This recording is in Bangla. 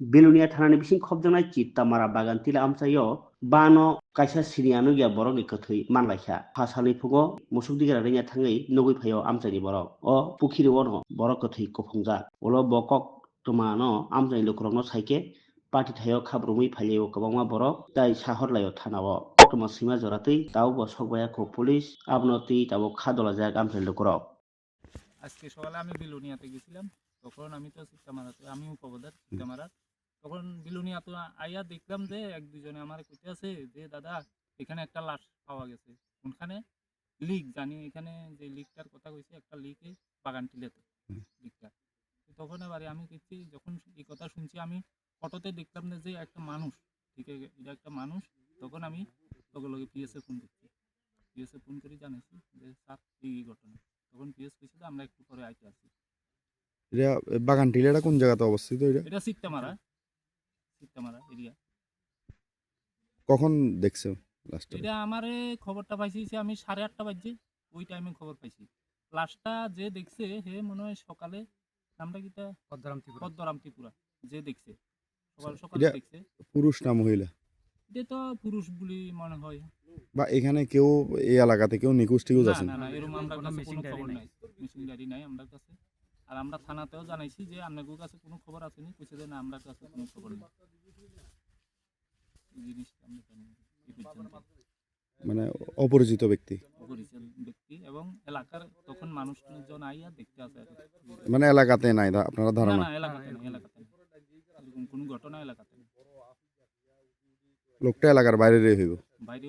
बेलुनिया थानानि बिसिं खबजानाय चित्तामारा बागान तिला आमचायो बानो कायसा सिनियानो गया बरक नि कथै मानलायखा फासानि फुगो मुसुक दिगरा रिnya थाङै नगै फायो आमचानि बरक अ पुखिरि वनो बरक कथै कफंजा उलो बकक तुमानो आमचानि लुखरंनो साइके पार्टी थायो खाब्रुमै फालियो गोबांमा बरक दाय साहरलायो थानावो तुमा सीमा जरातै ताव बसकबाया को पुलिस आपनति ताव खादला जाक आमचानि लुखरक আজকে সকালে আমি বিলুনিয়াতে গেছিলাম, তখন আমি তো সিস্টামারাতে আমিও কবদার সিস্টামারা তখন বিলুনিয়াতে আইয়া দেখলাম যে এক দুজনে আমার কইতে আছে যে দাদা এখানে একটা লাশ পাওয়া গেছে কোনখানে লিক জানি এখানে যে লিকটার কথা কইছে একটা লিকে বাগান টিলেতে লিকটা তখন এবারে আমি দেখছি যখন এই কথা শুনছি আমি ফটোতে দেখলাম না যে একটা মানুষ ঠিক আছে এটা একটা মানুষ তখন আমি লগে লগে পিএসএ ফোন করছি পিএসএ ফোন করে জানাইছি যে স্যার এই ঘটনা তখন পিএস কইছে যে আমরা একটু পরে আইতে আসি এটা বাগান টিলাটা কোন জায়গাতে অবস্থিত এটা সিট্টামারা এরিয়া কখন দেখছো লাস্টে এটা আমারে খবরটা পাইছি যে আমি 8:30 বাজে ওই টাইমে খবর পাইছি লাস্টটা যে দেখছে হে মনে হয় সকালে নামটা কিটা পদ্মরাম ত্রিপুরা যে দেখছে সকালে দেখছে পুরুষ না মহিলা এটা তো পুরুষ বলে মনে হয় বা এখানে কেউ এই এলাকাতে কেউ নিখোঁজ টিখোঁজ আছে না এরকম আমরা কাছে কোনো খবর নাই মেশিন গাড়ি নাই আমরা কাছে আর আমরা থানাতেও জানাইছি যে আপনাদের কাছে কোনো খবর আসেনি কইছে যে না আমরা কাছে কোনো খবর নেই এই জিনিসটা আমরা জানি মানে অপরিচিত ব্যক্তি এবং এলাকার তখন মানুষজন আইয়া দেখতে আসে মানে এলাকাতে নাই আপনারা ধারণা না এলাকাতে এরকম কোনো ঘটনা এলাকাতে লোকটা এলাকার বাইরে হইব বাইরে